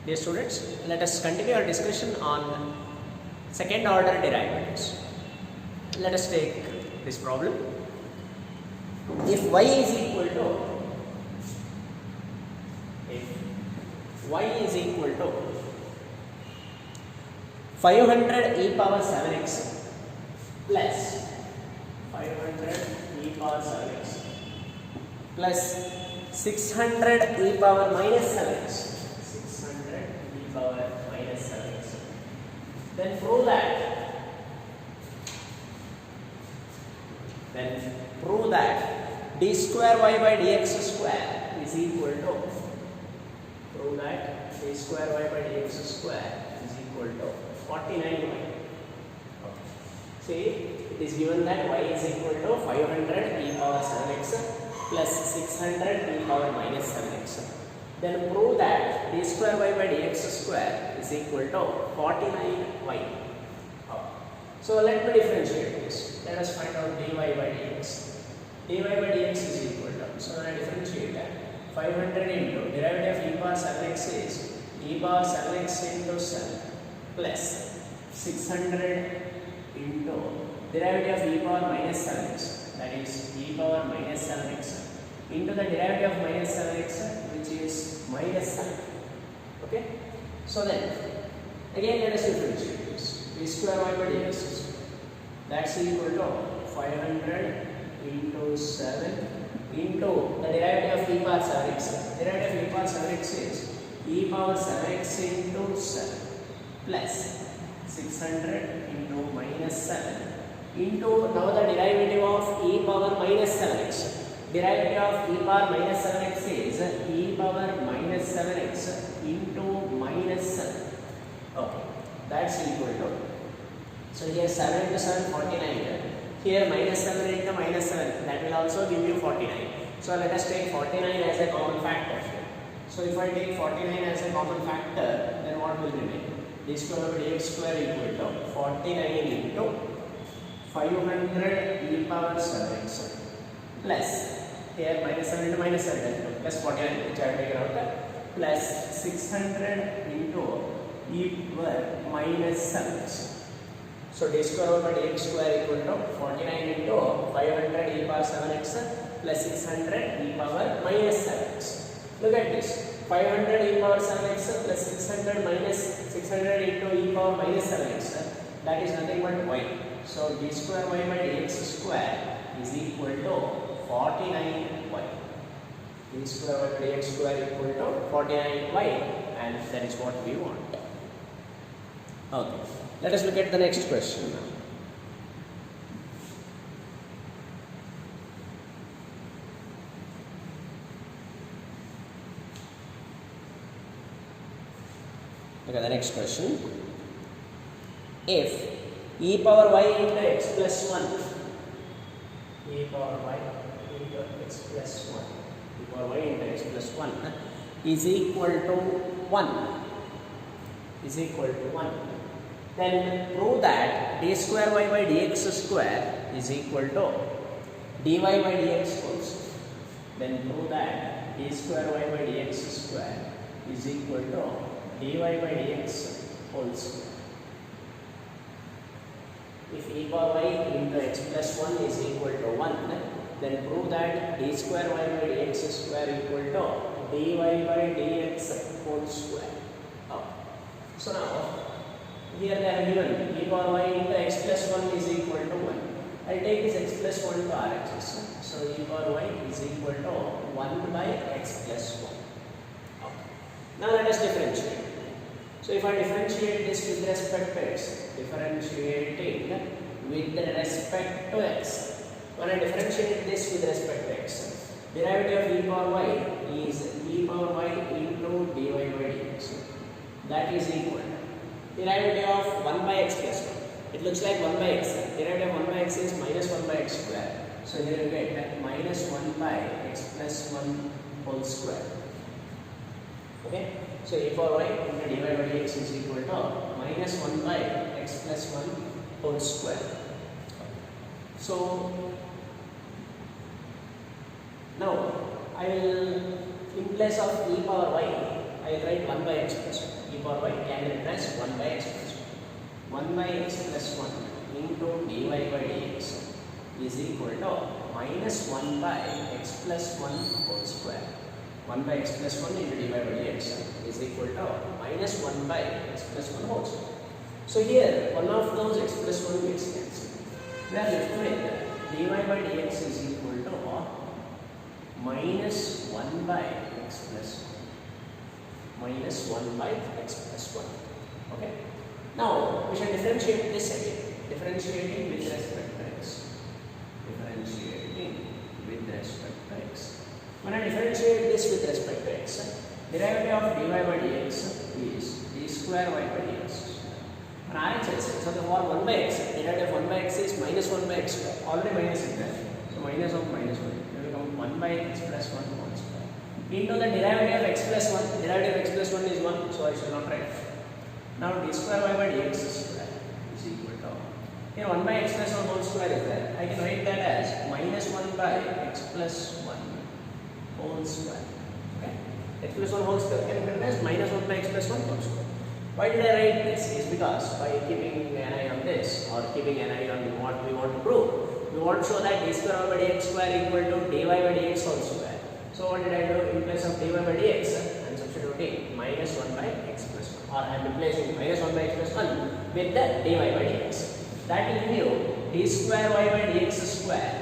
Dear students, let us continue our discussion on second order derivatives. Let us take this problem. If y is equal to 500 e power 7x plus 500 e power 7x plus 600 e power minus 7x, 600 e power minus 7x, then prove that d square y by dx square is equal to, prove that d square y by dx square is equal to 49y. See, it is given that y is equal to 500 e power 7x plus 600 e power minus 7x. Then prove that d square y by dx square is equal to 49y. So let me differentiate this. Let us find out dy by dx. dy by dx is equal to, so when I differentiate that, 500 into derivative of e power 7x is e power 7x into 7 plus 600 into derivative of e power minus 7x, that is e power minus 7x into the derivative of minus 7x, which is minus 7. Okay, so then again let us differentiate this. D square y by dx, that's equal to 500 into 7 into the derivative of e power 7x. Derivative of e power 7x is e power 7x into 7 plus 600 into minus 7 into now the derivative of e power minus 7x. Derivative of e power minus 7x is e power minus 7x into minus 7. Okay, that's equal to, so here 7 into 7 49, here minus 7 into minus 7, that will also give you 49. So let us take 49 as a common factor. So if I take 49 as a common factor, then what will remain? D square by dx square equal to 49 into 500 e power 7x plus, here minus 7 into minus 7 plus 49, which I have taken out, plus 600 into e power minus 7x. So d square by dx square equal to 49 into 500 e power 7x plus 600 e power minus 7x. Look at this, 500 e power 7x plus 600 minus 600 into e power minus 7x, that is nothing but y. So d square y by dx square is equal to 49y. D square y by dx square equal to 49y, and that is what we want. Okay, let us look at the next question now. Look at the next question. If e power y into x plus 1, e power y into x plus 1, e power y into x plus 1 is equal to 1, then prove that d square y by dx square is equal to dy by dx whole square. Then prove that d square y by dx square is equal to dy by dx whole square. If e power y into x plus 1 is equal to 1, then prove that d square y by dx square equal to dy by dx whole square. So now, here they have given e power y into x plus 1 is equal to 1. I will take this x plus 1 to RHS. So e power y is equal to 1 by x plus 1. Now let us differentiate. So if I differentiate this with respect to x, differentiating with respect to x, when I differentiate this with respect to x, derivative of e power y is e power y into dy by dx. That is equal to derivative of 1 by x plus 1. It looks like 1 by x. Derivative of 1 by x is minus 1 by x square. So here you get that minus 1 by x plus 1 whole square. Okay. So e power y into dy by dx is equal to minus 1 by x plus 1 whole square. So now I will, in place of e power y, I will write 1 by x plus 1. e power y can be written as 1 by x plus 1. 1 by x plus 1 into dy by dx is equal to minus 1 by x plus 1 whole square. 1 by x plus 1 into dy by dx is equal to minus 1 by x plus 1 whole square. So here one of those x plus 1 gets cancelled. We are left with dy by dx is equal to minus 1 by x plus 1. Minus 1 by x plus 1. Okay. Now we shall differentiate this again. Differentiating with respect to x. Differentiating with respect to x. When I differentiate this with respect to x, derivative of dy by dx is d square y by dx. And RHS, so the for 1 by x, derivative of 1 by x is minus 1 by x square. Already minus is there. So minus of minus 1. It will become 1 by x plus 1 whole square. Into the derivative of x plus 1. Derivative of x plus 1 is 1. So I shall not write. Now d square y by dx square is equal to. Here 1 by x plus 1 whole square is there. I can write that as minus 1 by x plus 1 whole square. Okay. X plus 1 whole square can be written as minus 1 by x plus 1 whole square. Why did I write this? Is because by keeping an eye on this or keeping an eye on what we want to prove, we want to show that d square y by dx square equal to dy by dx whole square. So what did I do? In place of dy by dx, I am substituting minus 1 by x plus 1, or I am replacing minus 1 by x plus 1 with the dy by dx. That will give you d square y by dx square.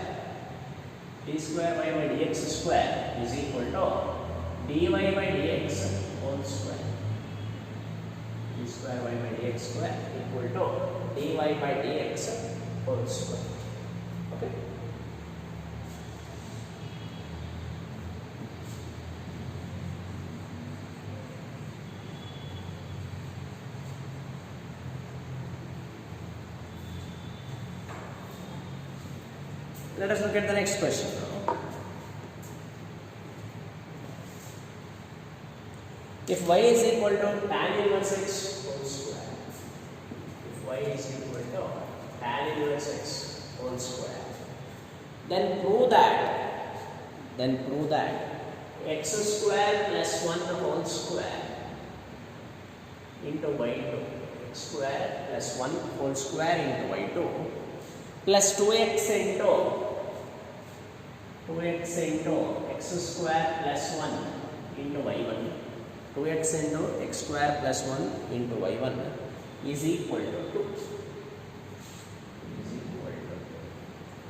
D square y by dx square is equal to dy by dx whole square. D square y by dx square equal to dy by dx whole square. Okay. Let us look at the next question now. If y is equal to tan inverse x whole square, if y is equal to tan inverse x whole square, then prove that x square plus 1 whole square into y2, x square plus 1 whole square into y2 plus 2x into x square plus 1 into y1, 2x into x square plus 1 into y1 is equal to 2.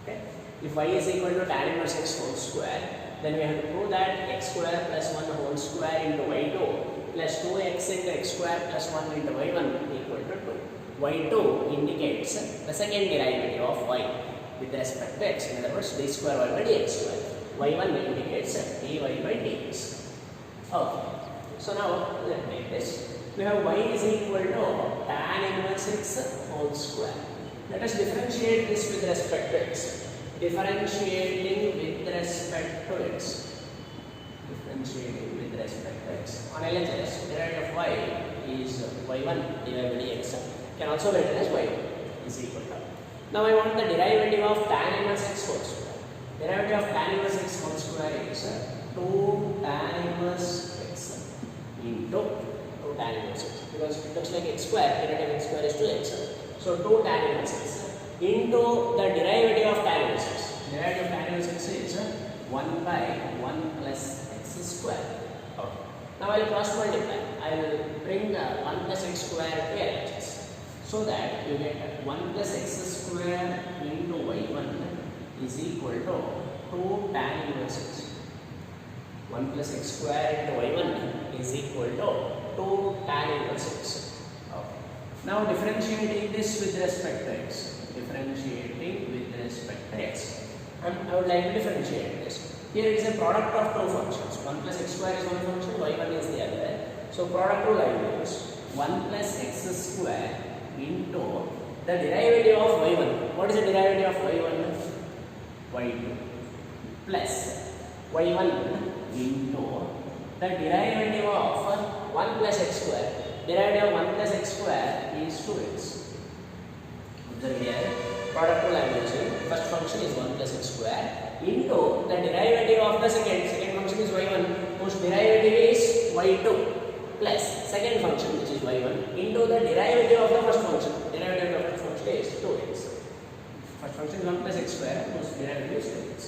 Okay. If y is equal to tan inverse x whole square, then we have to prove that x square plus 1 whole square into y2 plus 2x into x square plus 1 into y1 equal to 2. y2 indicates the second derivative of y with respect to x. In other words, d square y by dx square. y1 indicates dy by dx. Okay. So now let me make this. We have y is equal to tan inverse x whole square. Let us differentiate this with respect to x. Differentiating with respect to x. Differentiating with respect to x. On LHS, derivative of y is y1 dy by dx. Can also be written as y is equal to. Now I want the derivative of tan inverse x whole square. Derivative of tan inverse x whole square is 2 tan inverse x into 2 tan inverse x, because it looks like x square, derivative of x square is 2x. So 2 tan inverse x into the derivative of tan inverse x. Derivative of tan inverse x is 1 by 1 plus x square. Okay. Now I will cross multiply. I will bring 1 plus x square to LHS. So that you get 1 plus x square into y1 is equal to 2 tan inverse x. 1 plus x square into y1 is equal to 2 tan inverse x. Okay. Now differentiating this with respect to x. Differentiating with respect to x. And I would like to differentiate this. Here it is a product of two functions. 1 plus x square is one function, y1 is the other. So product of like this. 1 plus x square into the derivative of y1. What is the derivative of y1? y2 plus y1 into the derivative of 1 plus x square. Derivative of 1 plus x square is 2x. Observe here, product of language. First function is 1 plus x square into the derivative of the second function is y1, whose derivative is y2. plus second function which is y1 into the derivative of the first function. Derivative of the first function is 2x. First function is 1 plus x square, whose derivative is 2x.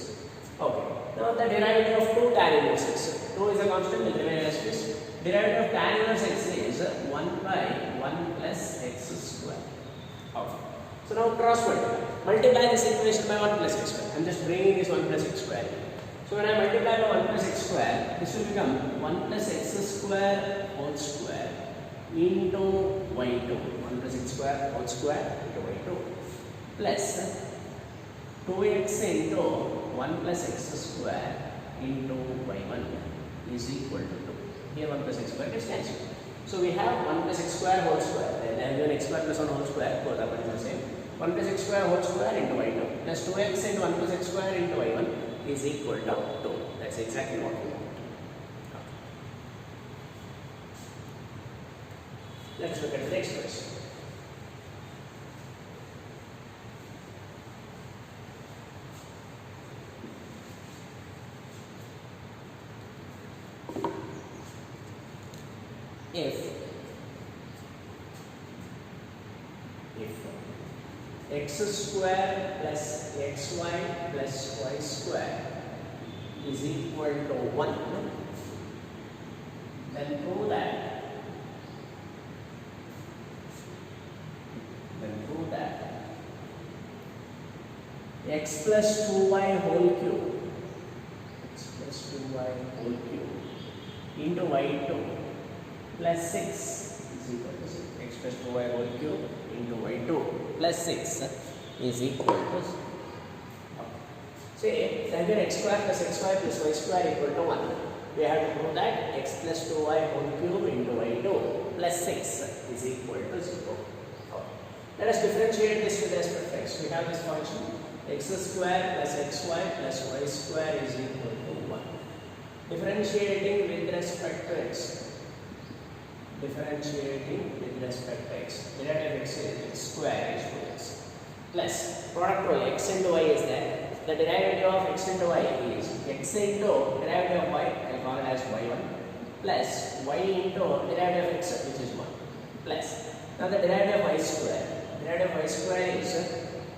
Okay. Now the derivative of 2 tan inverse x. 2 is a constant, will remain as this. Derivative of tan inverse x is 1 by 1 plus x square. Okay. So now cross multiply. Multiply this equation by 1 plus x square. I am just bringing this 1 plus x square. So when I multiply by 1 plus x square, this will become 1 plus x square whole square into y2. 1 plus x square whole square into y2 plus 2x into 1 plus x square into y1 is equal to 2. Here 1 plus x square gets cancelled. So we have 1 plus x square whole square. Then I have given x square plus 1 whole square. Both are the same. 1 plus x square whole square into y2 plus 2x into 1 plus x square into y1 is equal to 2. That's exactly what we want. Let's look at the next question. If x square plus xy plus y square is equal to 1, then prove that x plus 2y whole cube into y2 plus 6 is equal to 6. X plus 2y whole cube into y2 plus 6 is equal to 0. Say, then x square plus xy plus y square equal to 1. We have to prove that x plus 2y whole cube into y2 plus 6 is equal to 0. Let us differentiate this with respect to x. We have this function x square plus xy plus y square is equal to 1. Differentiating with respect to x. Derivative of x is x square is 2x plus product of x into y is there. The derivative of x into y is x into derivative of y, I will call it as y1 plus y into derivative of x which is 1 plus. Now the derivative of y square. Derivative of y square is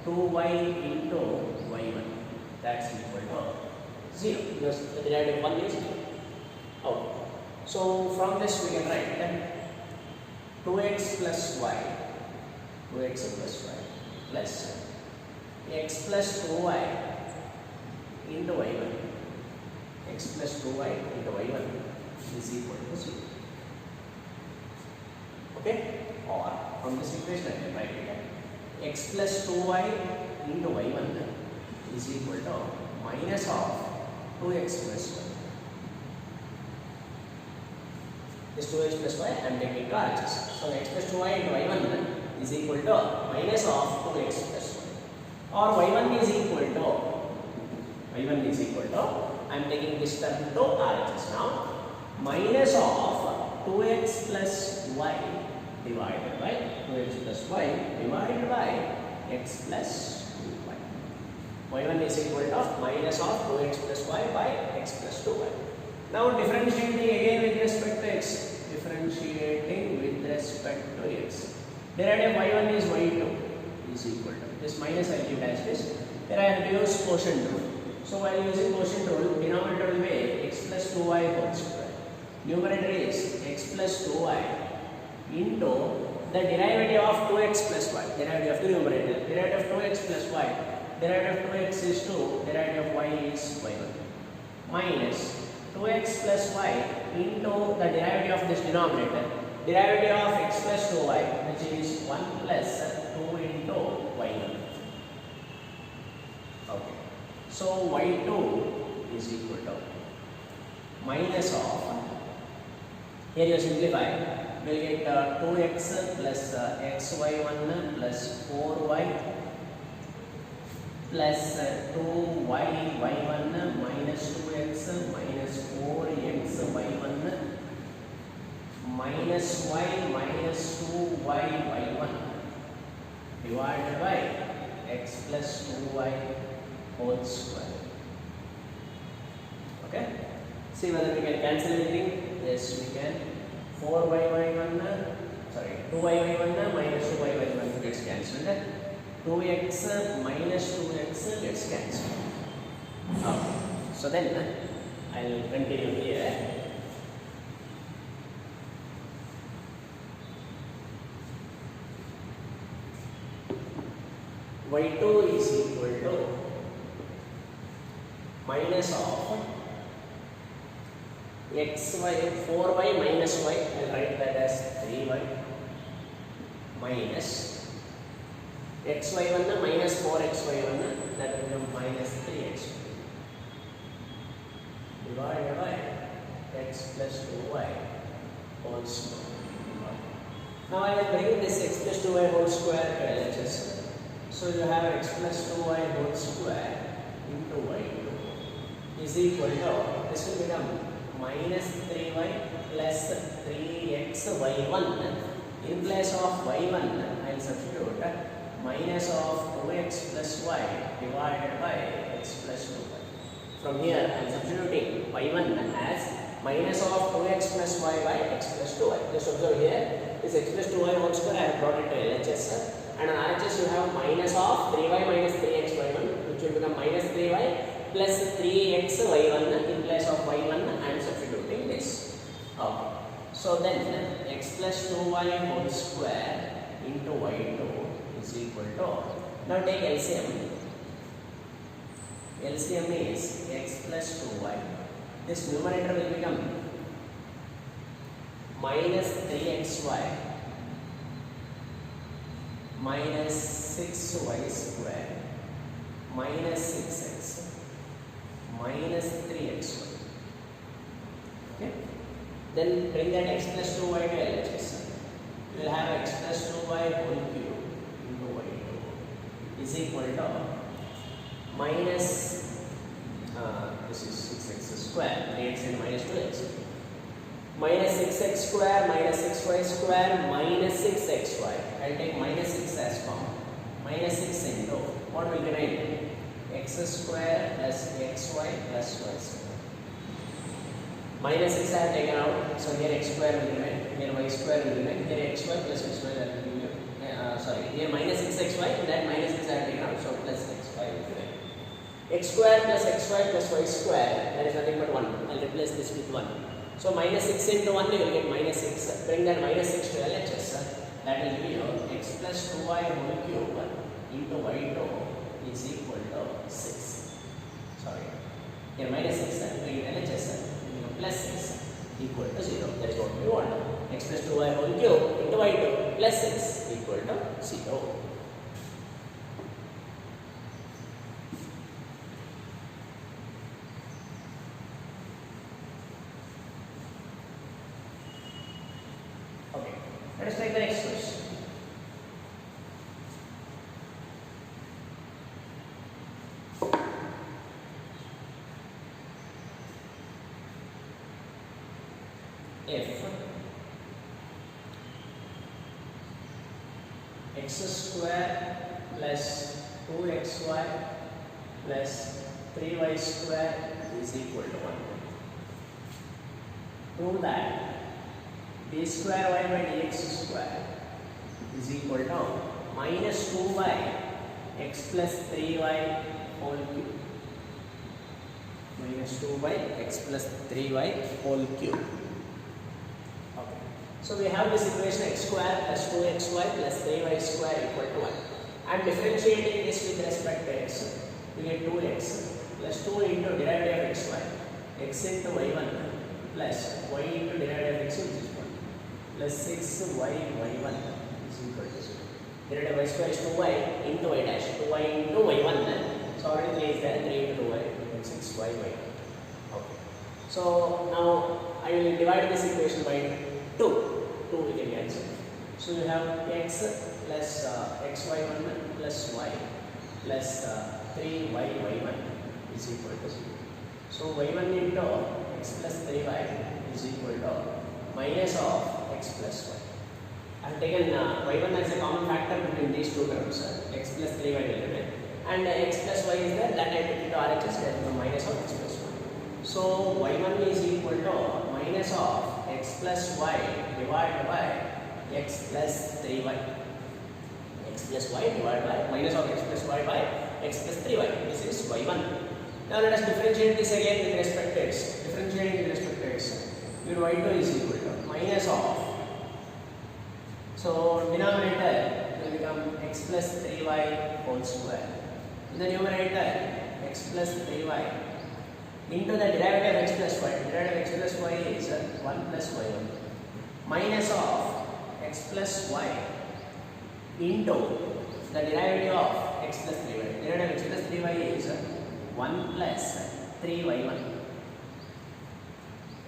2y into y1. That's equal to 0 because the derivative of 1 is 0. Okay. So from this we can write that 2x plus y plus x plus 2y into y1 x plus 2y into y1 is equal to 0. Okay? Or from this equation I can write it x plus 2y into y1 is equal to minus of 2x plus y. This 2x plus y I am taking to RHS. So x plus 2y into y1 is equal to minus of 2x plus y. Or y1 is equal to I am taking this term to RHS now. Minus of 2x plus y divided by x plus 2y. y1 is equal to minus of 2x plus y by x plus 2y. Now differentiating again with respect to x. Derivative of y1 is y2 is equal to this minus I keep as this. Here I have to use quotient rule. So while using quotient rule, denominator will be x plus 2y whole square. Numerator is x plus 2y into the derivative of 2x plus y. Derivative of the numerator. Derivative of 2x plus y. Derivative of 2x is 2. Derivative of y is y1. Minus 2x plus y into the derivative of this denominator. Derivative of x plus 2y which is 1 plus 2 into y1. Okay. So y2 is equal to minus of, here you simplify, we will get 2x plus xy1 plus 4y plus 2y y1 minus 2x minus 4x y1 minus y minus 2y y1 divided by x plus 2y whole square. Okay? See whether we can cancel anything. Yes, we can. 4y1 sorry 2y1 minus 2y1 gets cancelled. 2x minus 2x gets cancelled. Okay. So then I will continue here. y2 is equal to minus of xy 4y minus y. I will write that as 3y minus xy1 minus 4xy1, that will become minus 3x divided by x plus 2y whole square. Now I will bring this x plus 2y whole square to LHS. So you have x plus 2y whole square into y2 is equal to, this will become minus 3y plus 3xy1. In place of y1 I will substitute minus of 2x plus y divided by x plus 2y. From here I am substituting y1 as minus of 2x plus y by x plus 2y. Just observe here, this x plus 2y whole square I have brought it to LHS, and on RHS you have minus of 3y minus 3xy1, which will become minus 3y plus 3xy1. In place of y1 I am substituting this. Okay. So then x plus 2y whole square into y2 is equal to, now take LCM. LCM is x plus 2y. This numerator will become minus 3xy minus 6y square minus 6x minus 3xy. Okay. Then bring that x plus 2y to LHS. You will have x plus 2y whole cube into y2 is equal to minus this is 6x square, 3x and minus 2x, minus 6x square minus 6y square minus 6xy. I will take minus 6 as common. Minus 6 into what will remain? X square plus xy plus y square. Minus 6 I have taken out, so here x square will remain, here y square will remain, here xy plus xy, that will give you, sorry, here minus 6xy, that minus 6 I have taken out, so plus xy will remain. X square plus xy plus y square, that is nothing but 1. I will replace this with 1. So minus 6 into 1, you will get minus 6. Bring that minus 6 to LHS. That will give you x plus 2y whole cube into y2 is equal to 6. Sorry. Here minus 6, bring it LHS. Plus 6 equal to 0. That is what we want. X plus 2y whole cube into y2 plus 6 equal to 0. Okay, let us take the next question. If x square plus 2xy plus 3y square is equal to 1. Prove that d square y by dx square is equal to minus 2y x plus 3y whole cube. Minus 2y x plus 3y whole cube. So we have this equation x square plus 2xy plus 3y square equal to 1. I am differentiating this with respect to x. We get 2x plus 2 into derivative of xy, x into y1 plus y into derivative of x, which is 1, plus 6y y1 is equal to 0. Derivative of y square is 2y into y dash, 2y into y1. So already 3 is there, 3 into 2y, and 6y y1. Okay. So now I will divide this equation by 2 we can cancel. So you have x plus xy1 plus y plus 3y y1 is equal to 0. So y1 into x plus 3y is equal to minus of x plus y. I have taken y1 as a common factor between these two terms, x plus 3y will remain, and x plus y is there, that I took into RHS, that is minus of x plus y. So y1 is equal to minus of x plus y divided by x plus 3y. X plus y divided by minus of x plus y by x plus 3y. This is y1. Now let us differentiate this again with respect to x. Differentiating with respect to x. Your y2 is equal to minus of. So denominator will become x plus 3y whole square. In the numerator x plus 3y into the derivative of x plus y. Derivative of x plus y is 1 plus y1 minus of x plus y into the derivative of x plus 3y. Derivative of x plus 3y is 1 plus 3y1.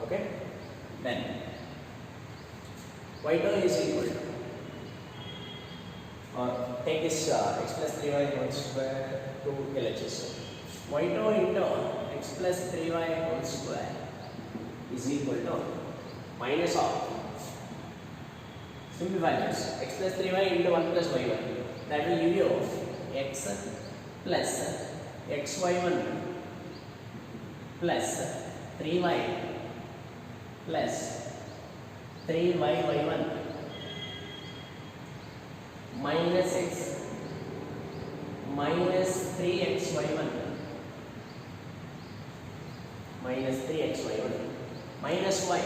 Okay? Then y2 is equal to, or take this x plus 3y whole square to LHS. y2 into x plus 3y whole square is equal to minus of simple values x plus 3y into 1 plus y1. That will give you x plus xy1 plus 3y plus 3y1 minus x minus 3xy1 minus 3xy1 minus y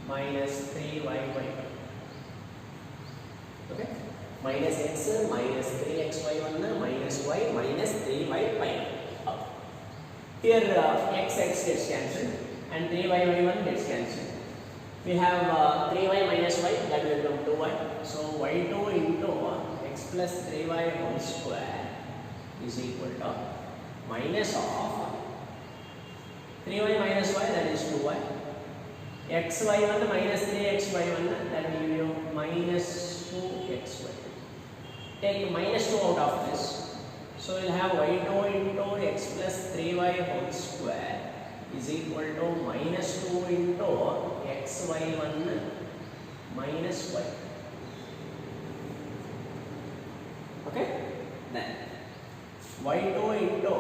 minus 3yy. Okay? Minus x minus 3xy1 minus y minus 3y. Here x gets cancelled and 3y1 gets cancelled. We have 3y minus y, that will become 2y. So y2 into x plus 3y whole square is equal to minus of 3y minus y, that is 2y. xy1 minus 3xy1, that will give you minus 2xy. Take minus 2 out of this. So we will have y2 into x plus 3y whole square is equal to minus 2 into xy1 minus y. Okay? Then y2 into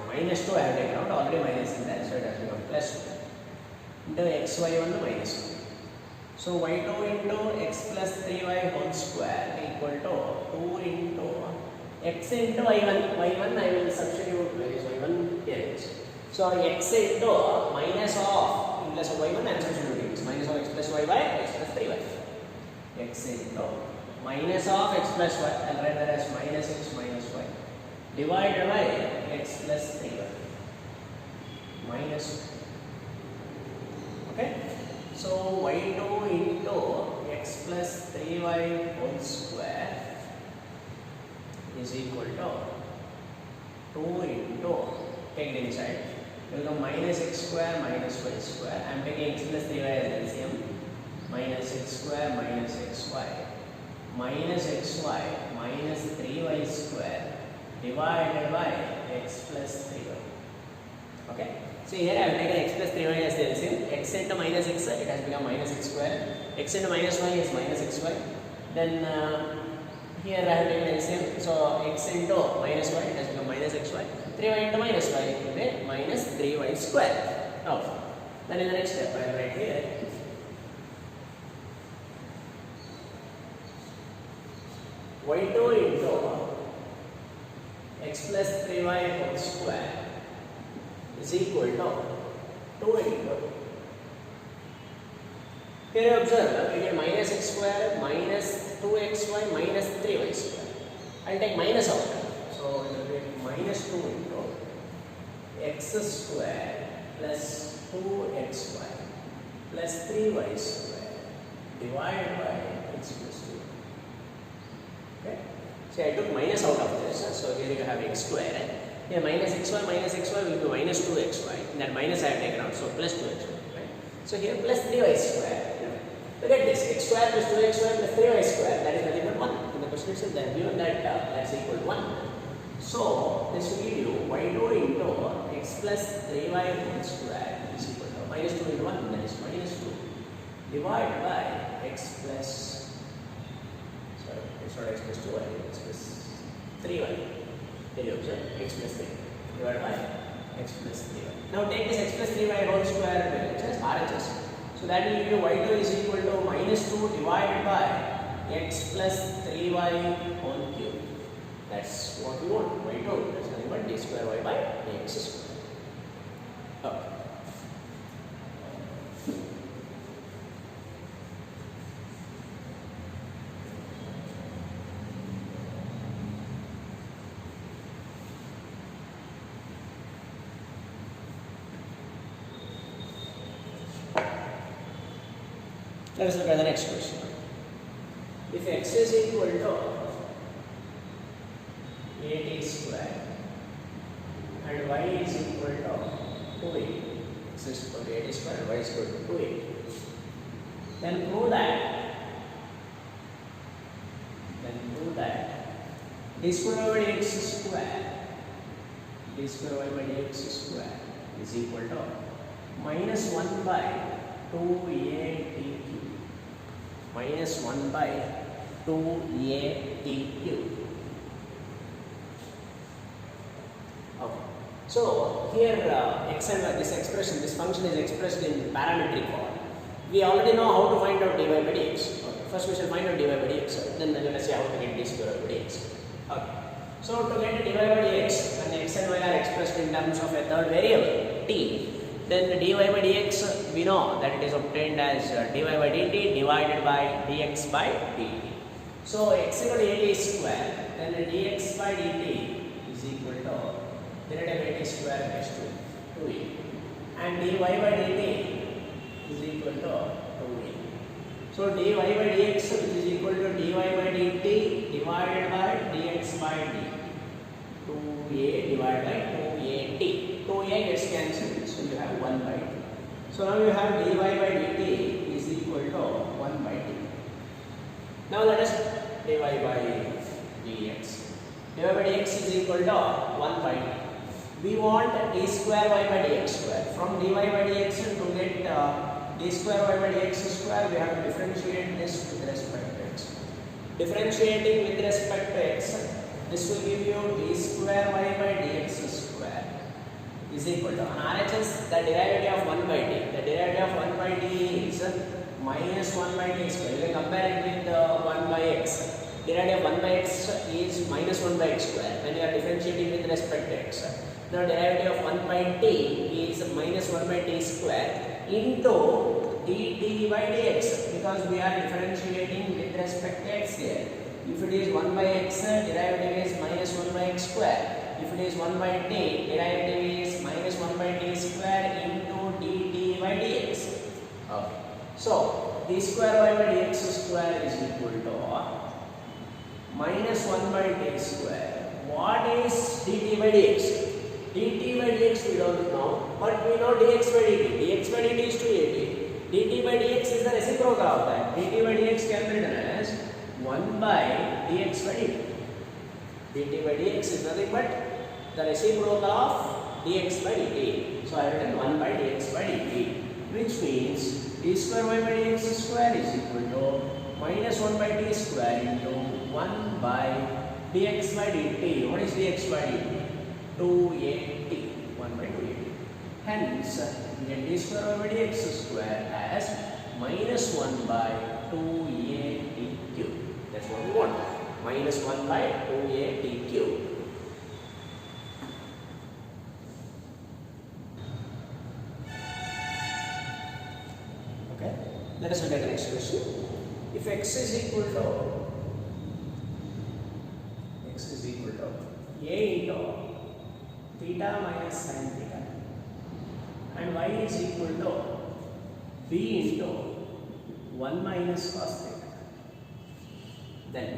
minus 2 I have taken out, already minus in there, so it has become plus 2 into xy1 minus 1. So y2 into x plus 3y whole square equal to 2 into x into y1. y1 I will substitute, where is y1? Here it is. So x into minus of, in place of y1 I am substituting, it's minus of x plus y by x plus 3y. X into minus of x plus y, I will write that as minus x minus y divided by x plus 3y minus 1. Okay? So y2 into x plus 3y whole square is equal to 2 into, take it inside, it will become minus x square minus y square. I am taking x plus 3y as LCM. Minus x square minus xy minus xy minus 3y square divided by x plus 3y. Okay? So here I have taken x plus 3y as the LCM. X into minus x, it has become minus x square. X into minus y is minus xy. Then here I have taken LCM. So x into minus y, it has become minus xy. 3y into minus y, it will be minus 3y square. Now, then in the next step, I will write here y2 into x plus 3y whole square is equal to 2 into, here you observe, we get minus x square minus 2xy minus 3y square. I will take minus out. So it will be minus 2 into x square plus 2xy plus 3y square divided by x plus 2. Okay? So I took minus out of this. So here you have x square. Here minus xy will be minus 2xy. That minus I have taken out. So plus 2xy. Right? So here plus 3y square. Look at this, x square plus 2xy plus 3y square, that is nothing but 1. In the question itself, they have given that that's equal to 1. So this will give you y2 into x plus 3y whole square is equal to minus 2 into 1, that is minus 2 divided by x plus, sorry, it's not x plus 2y, x plus 3y. Here you observe x plus 3 divided by x plus 3y. Now take this x plus 3y whole square RHS. So that will give you y2 is equal to minus 2 divided by x plus 3y whole cube. That's what we want, y2. That's nothing but d square y by dx square. Okay. Let us look at the next question. If x is equal to 8a square and y is equal to 2a, x is equal to 8a square and y is equal to 2a, then prove that d square y by dx square is equal to minus 1 by 2a t cube. Minus 1 by 2a t cube. Okay. So here x and y, this expression, this function is expressed in parametric form. We already know how to find out dy by dx. Okay. First we shall find out dy by dx. Then let us see how to get d square by dx. Okay. So to get dy by dx, when x and y are expressed in terms of a third variable t, then dy by dx we know that it is obtained as dy by dt divided by dx by dt. So x equal to 8a square, then dx by dt is equal to derivative 8a square raised to 2a, and dy by dt is equal to 2a. So dy by dx is equal to dy by dt divided by dx by dt. 2a divided by 2at. 2a gets cancelled, so you have 1 by t. So now you have dy by dt is equal to 1 by t. Now let us dy by dx. Dy by dx is equal to 1 by t. We want d square y by dx square. From dy by dx to get d square y by dx square, we have to differentiate this with respect to x. Differentiating with respect to x, this will give you d square y by dx square is equal to, on RHS, the derivative of 1 by t. The derivative of 1 by t is minus 1 by t square. You can compare it with 1 by x. Derivative of 1 by x is minus 1 by x square when you are differentiating with respect to x. The derivative of 1 by t is minus 1 by t square into dt by dx, because we are differentiating with respect to x here. If it is 1 by x, derivative is minus 1 by x square. If it is 1 by t, derivative is minus 1 by t square into dt by dx. Okay. So d square y by dx square is equal to minus 1 by t square. What is dt by dx? dt by dx we don't know, but we know dx by dt. dx by dt is 2at. dt by dx is the reciprocal of that. dt by dx can be written as 1 by dx by dt. dt by dx is nothing but the reciprocal of dx by dt. So I have written 1 by dx by dt, which means d square y by dx square is equal to minus 1 by t square into 1 by dx by dt. What is dx by dt? 2at. 1 by 2at. Hence, we get d square y by dx square as minus 1 by 2at cube. That's what we want. Minus 1 by 2at cube. Okay. Let us look at the next question. If x is equal to a into theta minus sin theta and y is equal to b into 1 minus cos theta, then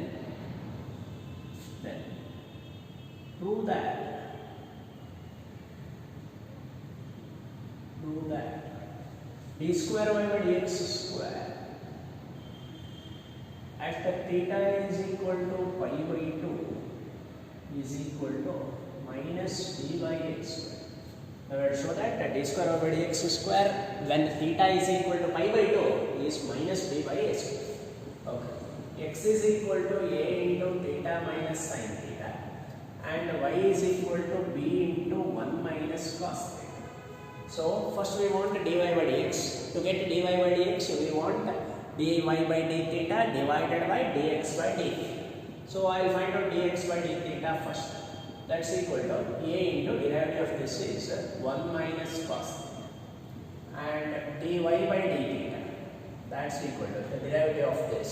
prove that d square y by dx square at the theta is equal to pi by 2 is equal to minus d by x square. Now we will show that d square y by dx square when theta is equal to pi by 2 is minus d by x square. Okay. X is equal to a into theta minus sin theta and y is equal to b into 1 minus cos theta. So first we want dy by dx. To get dy by dx, we want dy by d theta divided by dx by d theta. So I will find out dx by d theta first. That's equal to a into derivative of this is 1 minus cos theta, and dy by d theta, that's equal to the derivative of this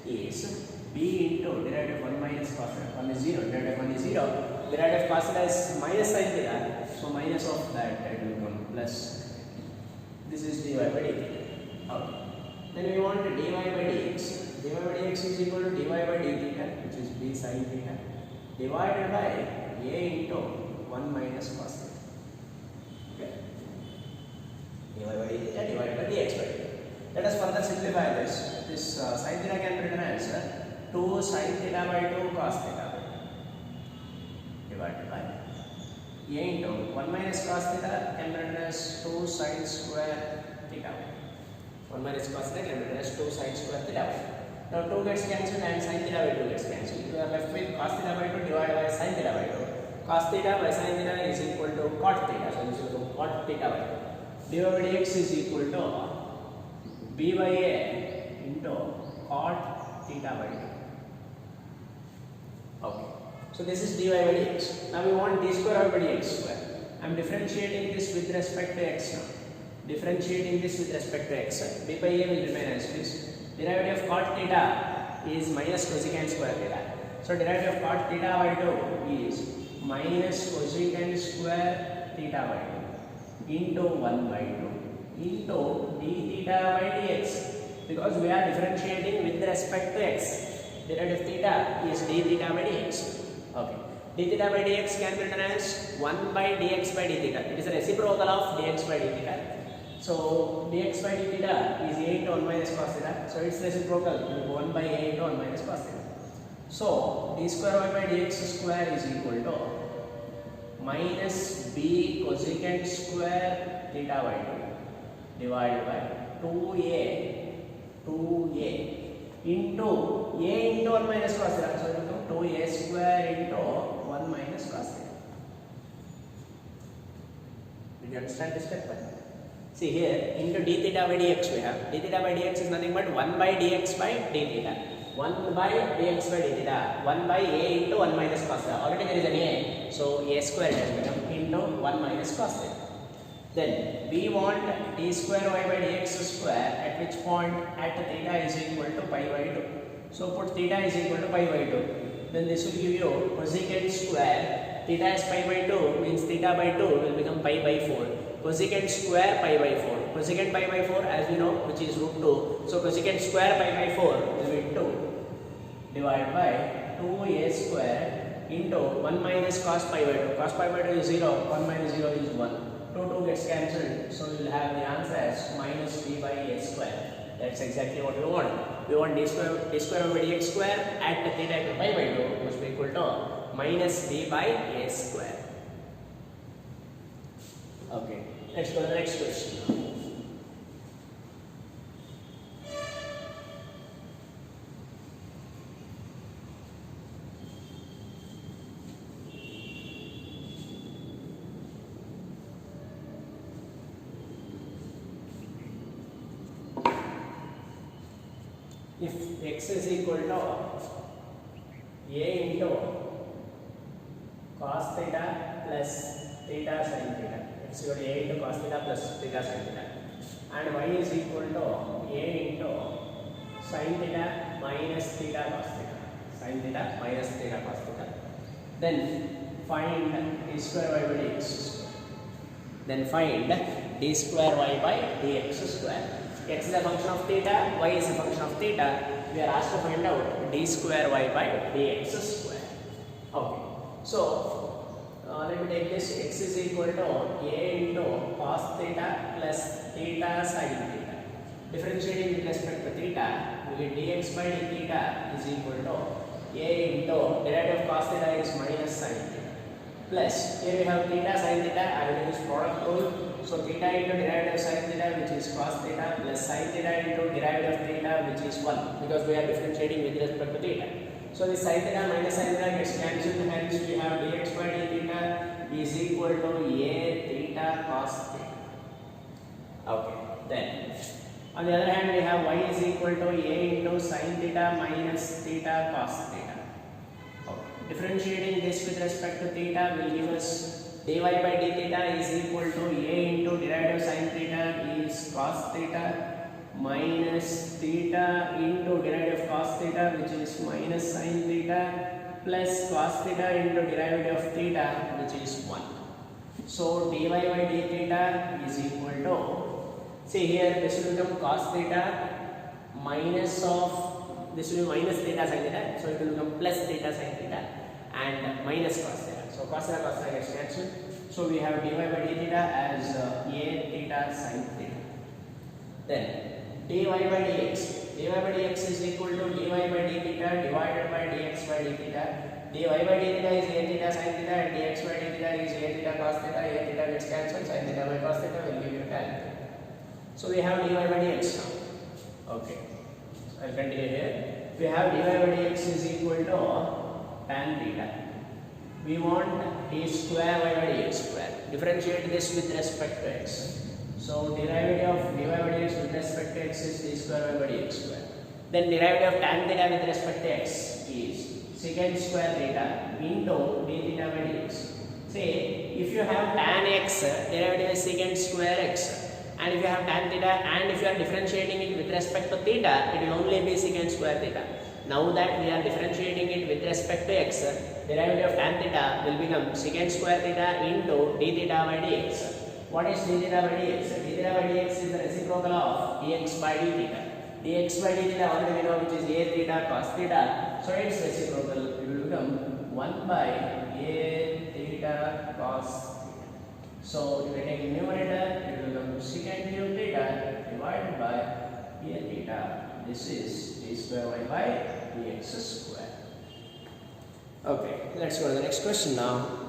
is b into derivative of 1 minus cos theta. 1 is 0, derivative of 1 is 0, derivative of cos theta is minus sin theta, so minus of that will become plus. This is dy by d theta. Okay. Then we want dy by dx. Dy by dx is equal to dy by d theta, which is b sin theta, divided by a into 1 minus cos theta. Okay. Dy by d theta divided by dx by d theta. Let us further simplify this. This sin theta can be written as 2 sin theta by 2 cos theta divided by a into 1 minus cos theta can be written as 2 sin square theta. 1 minus cos theta can be written as 2 sin square theta. Now 2 gets cancelled and sin theta by 2 gets cancelled. We are left with cos theta by 2 divided by sin theta by 2. Cos theta by sin theta is equal to cot theta. So this will become cot theta by 2. dy by dx is equal to b by a into cot theta by 2. Okay. So this is dy by dx. Now we want d square by dx square. I am differentiating this with respect to x now. Differentiating this with respect to x. b by a will remain as this. Derivative of cot theta is minus cosecant square theta. So derivative of cot theta by 2 is minus cosecant square theta by 2 into 1 by 2 into d theta by dx, because we are differentiating with respect to x. Derivative of theta is d theta by dx. Okay. D theta by dx can be written as 1 by dx by d theta. It is a reciprocal of dx by d theta. So dx by d theta is a into 1 minus cos theta. So its reciprocal will be 1 by a into 1 minus cos theta. So d square y by dx square is equal to minus b cosecant square theta by 2 divided by 2a into a into 1 minus cos theta. So it will become 2a square into 1 minus cos theta. Did you understand this step? See here, into d theta by dx we have. D theta by dx is nothing but 1 by dx by d theta. 1 by dx by d theta. 1 by a into 1 minus cos theta. Already there is an a. So a square has become into 1 minus cos theta. Then we want d square y by dx square at which point at theta is equal to pi by 2. So put theta is equal to pi by 2. Then this will give you cosecant square. Theta is pi by 2 means theta by 2 will become pi by 4. Cosecant square pi by 4. Cosecant pi by 4 as we know, which is root 2. So cosecant square pi by 4 will be 2 divided by 2a square into 1 minus cos pi by 2. Cos pi by 2 is 0. 1 minus 0 is 1. 2 gets cancelled. So we will have the answer as minus d by a square. That's exactly what we want. We want d square by dx square at theta equal to pi by 2 must be equal to minus d by a square. Okay. Let's go to the next question. If x is equal to a into cos theta plus theta sin theta, x equal to a into cos theta plus theta sin theta, and y is equal to a into sin theta minus theta cos theta, sin theta minus theta cos theta, then find d square y by dx square. Then find d square y by dx square. X is a function of theta, y is a function of theta. We are asked to find out d square y by dx square. Okay. So let me take this. X is equal to a into cos theta plus theta sin theta. Differentiating with respect to theta, we get dx by d theta is equal to a into derivative of cos theta is minus sin theta. Plus here we have theta sin theta. I will use product rule. So theta into derivative of sin theta, which is cos theta, plus sin theta into derivative of theta, which is 1, because we are differentiating with respect to theta. So this sin theta minus sin theta gets cancelled, hence we have dx by d theta is equal to a theta cos theta. Okay, then on the other hand we have y is equal to a into sin theta minus theta cos theta. Okay. Differentiating this with respect to theta will give us dy by d theta is equal to a into derivative sin theta is cos theta minus theta into derivative cos theta, which is minus sin theta, plus cos theta into derivative of theta, which is 1. So dy by d theta is equal to, see here this will become cos theta minus of, this will be minus theta sin theta, so it will become plus theta sin theta and minus cos theta. So cos theta gets cancelled. So we have dy by d theta as a theta sin theta. Then dy by dx is equal to dy by d theta divided by dx by d theta. dy by d theta is a theta sin theta and dx by d theta is a theta cos theta. A theta gets cancelled, sin theta by cos theta will give you tan theta. So we have dy by dx now. Okay, so I'll continue here. We have dy by dx is equal to tan theta. We want d square y by dx square. Differentiate this with respect to x. So derivative of dy by dx with respect to x is d square y by dx square. Then derivative of tan theta with respect to x is secant square theta into d theta by dx. Say if you have tan x, derivative is secant square x, and if you have tan theta and if you are differentiating it with respect to theta, it will only be secant square theta. Now that we are differentiating it with respect to x, derivative of tan theta will become secant square theta into d theta by dx. What is d theta by dx? D theta by dx is the reciprocal of dx by d theta. Dx by d theta already we know, which is a theta cos theta. So its reciprocal it will become 1 by a theta cos theta. So if we take numerator, it will become secant cube theta divided by a theta. This is d square y by dx square. Okay, let's go to the next question now.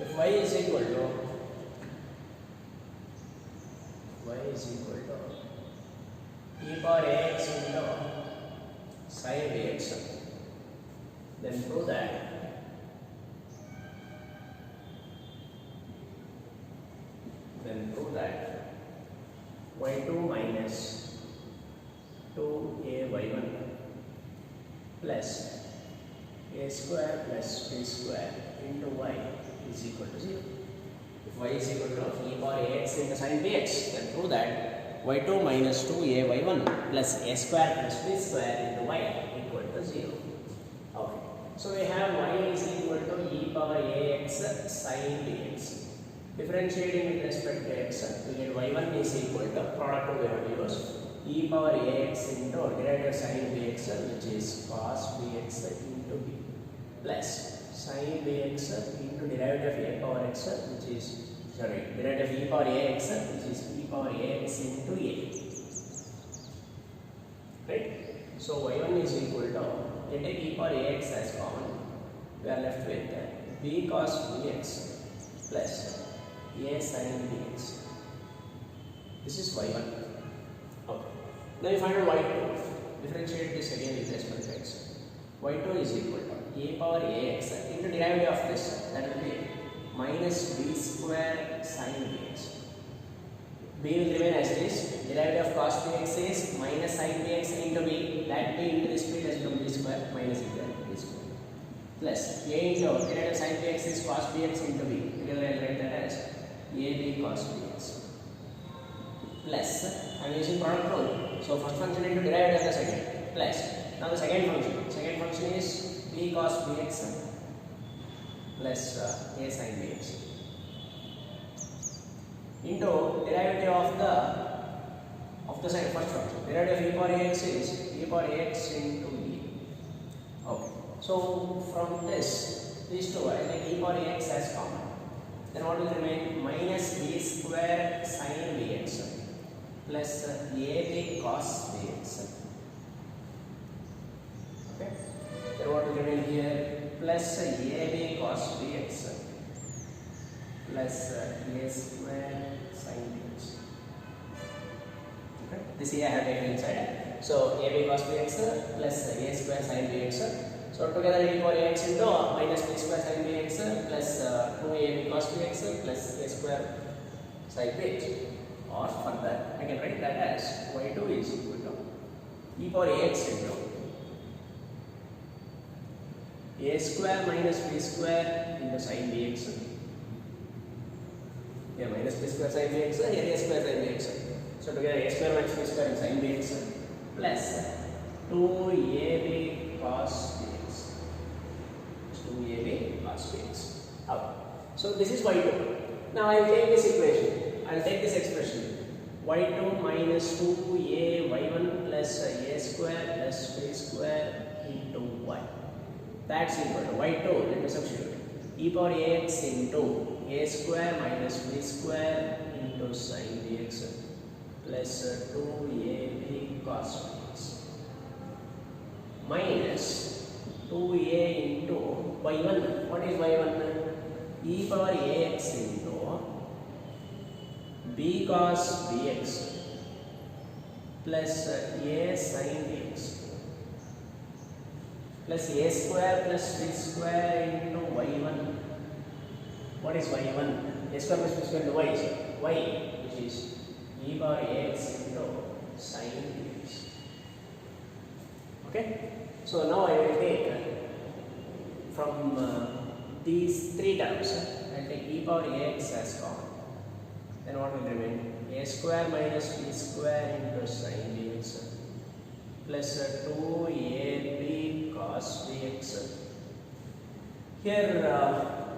If y is equal to e power ax into sin bx, then prove that y2 minus 2ay1 plus a square plus b square into y is equal to 0. If y is equal to e power ax into sin bx, then prove that y2 minus 2ay1 plus a square plus b square into y equal to 0. Okay. So we have y is equal to e power ax sin bx. Differentiating with respect to x, we get y1 is equal to product we have to use e power ax into derivative sin bx, which is cos bx into b, plus sin bx into derivative a power x, which is derivative e power ax, which is e power ax into a. Right? So y1 is equal to, we take e power ax as common, we are left with b cos bx plus a sin bx. This is y1. Okay. Now you find out y2. Differentiate this again with respect to x. y2 is equal to a power ax into derivative of this, that will be minus b square sin bx. B will remain as this. Derivative of cos bx is minus sin bx into b. That b into this b has become b square minus b square. Plus a into derivative sin bx is cos bx into b. Together I will write that as ab cos bx. Plus I am using product rule. So first function into derivative of the second. Plus now the second function. Second function is b cos bx plus a sin bx into derivative of the second first function. Derivative of e power ax is e power ax into b. Okay. So from this, these two, I take e power ax as common. Then what will remain? Minus b square sin bx plus AB cos bx. Okay. Then what will remain here? Plus AB cos bx plus A square sin bx. Okay. This here I have taken inside. So AB cos bx plus A square sin bx. So together e power ax into minus b square sin bx plus 2ab cos bx plus a square sin bx. Or further, I can write that as y2 is equal to e power ax into a square minus b square into sin bx. Here minus b square sin bx, here a square sin bx. So together a square minus b square and sin bx plus 2ab cos bx. 2ab cos bx. Out. So this is y2. Now I will take this equation. I will take this expression. y2 minus 2a y1 plus a square plus b square into y. That's equal to y2. Let me substitute. E power ax into a square minus b square into sin bx plus 2ab cos bx minus 2a into y1. What is y1? E power ax into b cos bx plus a sin bx plus a square plus b square into y1. What is y1? A square plus b square into y, which is e power ax into sin bx. Okay? So now I will take from these three terms, I will take e power ax as common. Then what will remain? A square minus b square into sin bx plus 2ab cos bx. Here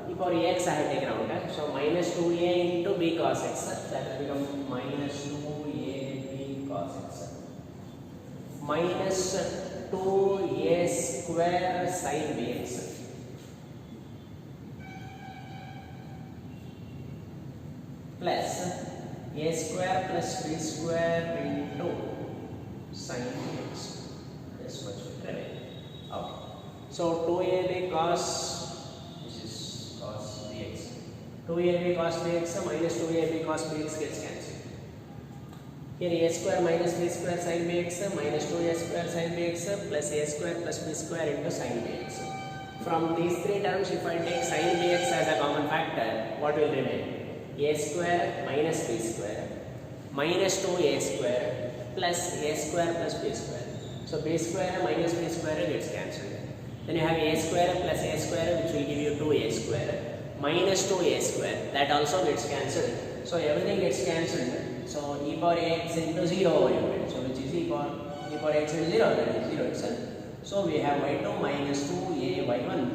e power ax I have taken out. So minus 2a into b cos x. That will become minus 2ab cos x minus 2a square sin bx plus a square plus b square into sin bx. This much will remain. Okay. So 2ab cos, this is cos bx. 2ab cos bx minus 2ab cos bx gets cancelled. Here a square minus b square sin bx minus 2a square sin bx plus a square plus b square into sin bx. From these three terms, if I take sin bx as a common factor, what will remain? A square minus b square minus 2a square plus a square plus b square. So b square minus b square gets cancelled. Then you have a square plus a square, which will give you 2a square minus 2a square. That also gets cancelled. So everything gets cancelled. So e power ax into 0 over unit. So which is e power ax into 0, that is 0 itself. So we have y2 minus 2a y1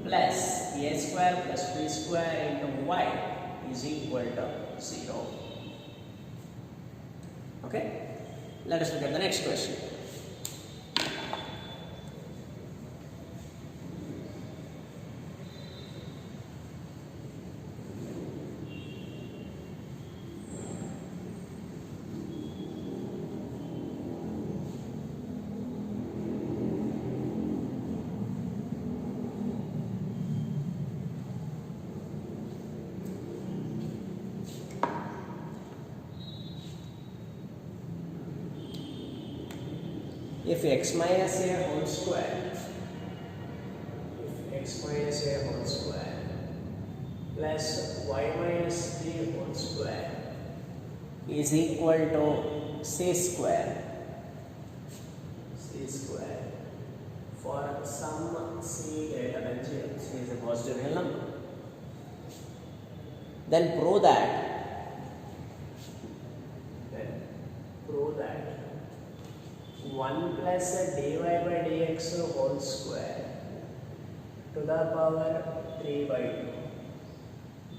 plus a square plus b square into y is equal to 0. Okay? Let us look at the next question. If x minus a whole square, plus y minus b whole square is equal to c square for some c greater than 0. C is a positive real number. Then prove that 1 plus dy by dx whole square to the power 3 by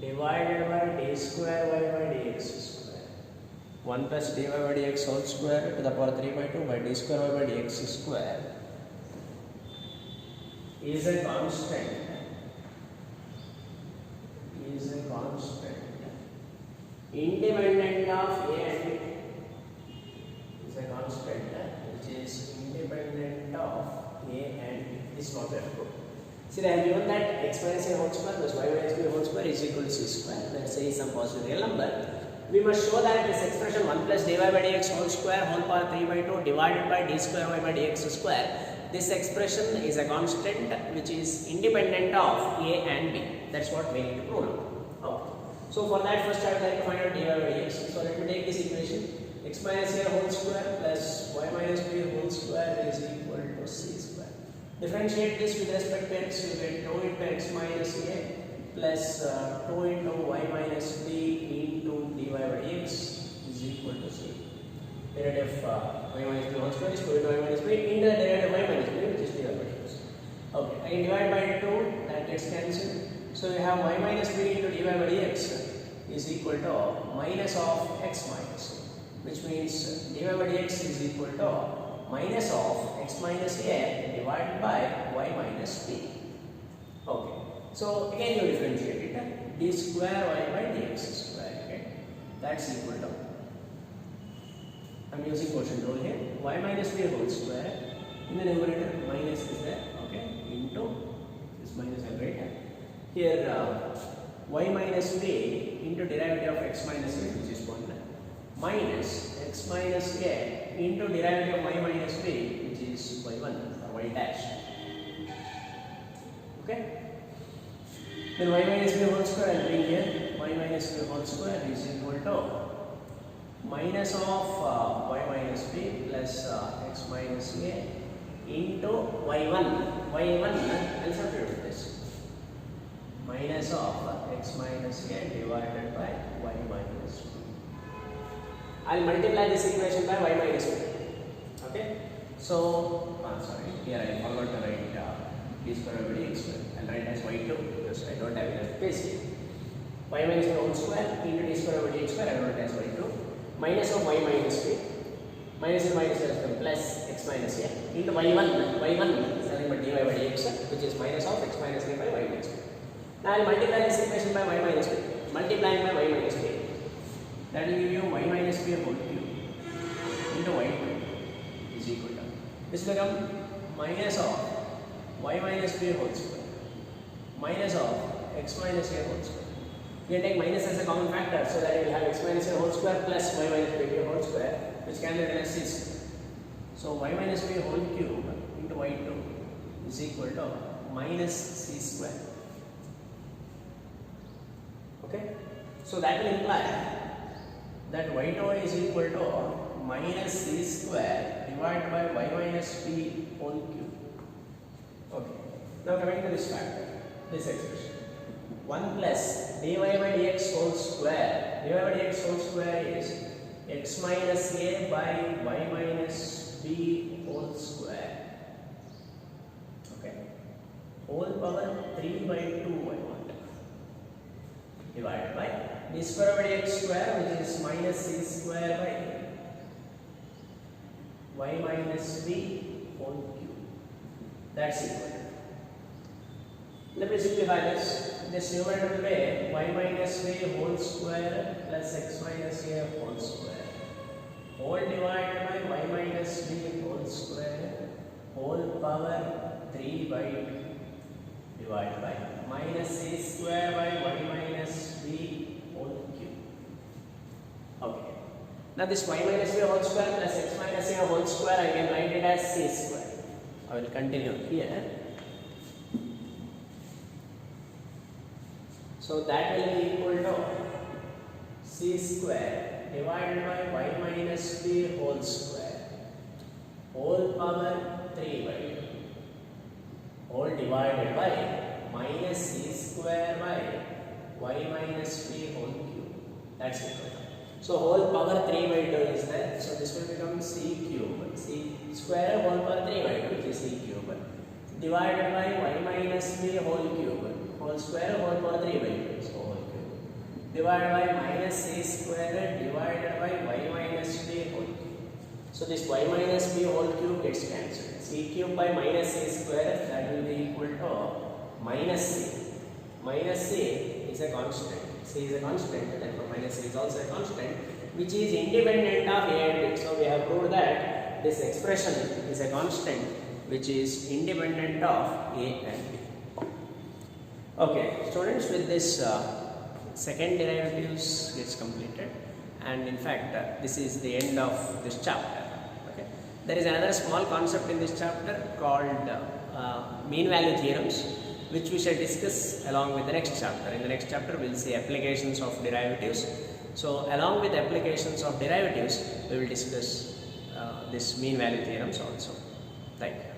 2 divided by d square y by dx square. 1 plus dy by dx whole square to the power 3 by 2 by d square y by dx square is a constant independent of a and b. See, I have given that x minus a whole square plus y minus b whole square is equal to c square. Let's say some positive real number. We must show that this expression 1 plus dy by dx whole square whole power 3 by 2 divided by d square y by dx square. This expression is a constant which is independent of a and b. That's what we need to prove now. Okay. So for that, first I would like to find out dy by dx. So let me take this equation. X minus a whole square plus y minus b whole square is equal to c square. Differentiate this with respect to x, you get 2 into x minus a plus 2 into y minus b into dy by dx is equal to c. Derivative y minus b whole square is 2 into y minus b into the derivative y minus b, which is dy by dx. Okay, I can divide by 2, that gets cancelled. So you have y minus b into dy by dx is equal to minus of x minus a, which means dy by dx is equal to minus of x minus a divided by y minus b. Okay. So again you differentiate it, d square y by dx square, okay, that's equal to, I am using quotient rule here, y minus b whole square, in the numerator minus is there, okay, into this minus I will write here y minus b into derivative of x minus a, which is 1, minus x minus a into derivative of y minus b, which is y1 or y dash, okay. Then y minus b whole square I will bring here, y minus b whole square is equal to minus of y minus b plus x minus a into y1, y1 I will substitute with this, minus of x minus a divided by y minus b. I will multiply this equation by y minus b, okay. So, sorry, here I forgot to write d square by dx square. I will write as y2 because I don't have enough space here. Y minus b whole square into d square by dx square, I will write as y2 minus of y minus b, minus and minus plus x minus a into y1 is nothing but dy by dx, which is minus of x minus a by y minus b. Now I will multiply this equation by y minus b, multiplying by y minus b, that will give you y minus b whole cube into y2 is equal to, this will become minus of y minus b whole square minus of x minus a whole square. You can take minus as a common factor, so that you will have x minus a whole square plus y minus b whole square, which can be written as c square. So y minus b whole cube into y2 is equal to minus c square. Okay, so that will imply that y2 is equal to minus c square divided by y minus b whole cube. Okay, now coming to this factor, this expression, 1 plus dy by dx whole square, dy by dx whole square is x minus a by y minus b whole square, okay, whole power 3 by 2 I want, divided by d square by dx square, which is minus c square by y minus b whole cube, that's equal. Let me simplify this. This numerator will be y minus b whole square plus x minus a whole square, whole divided by y minus b whole square, whole power 3 by 2 divided by minus c square by y minus b whole cube. Okay. Now this y minus b whole square plus x minus a whole square, I can write it as c square. I will continue here. So that will be equal to c square divided by y minus b whole square, whole power 3 by 2, whole divided by minus c square by y minus b whole cube, that's equal to. So whole power 3 by 2 is there, so this will become c cube, c square whole power 3 by 2, which is c cube, divided by y minus b whole cube, whole square whole power 3 by 2, so whole cube, divided by minus c square divided by y minus b whole cube. So this y minus b whole cube gets cancelled. C cube by minus c square, that will be equal to minus c. Minus c is a constant. C is a constant, therefore minus c is also a constant, which is independent of a and b. So we have proved that this expression is a constant which is independent of a and b. Okay, students, with this second derivatives gets completed, and in fact this is the end of this chapter. Okay, there is another small concept in this chapter called mean value theorems, which we shall discuss along with the next chapter. In the next chapter we will see applications of derivatives. So along with applications of derivatives we will discuss this mean value theorems also. Thank you.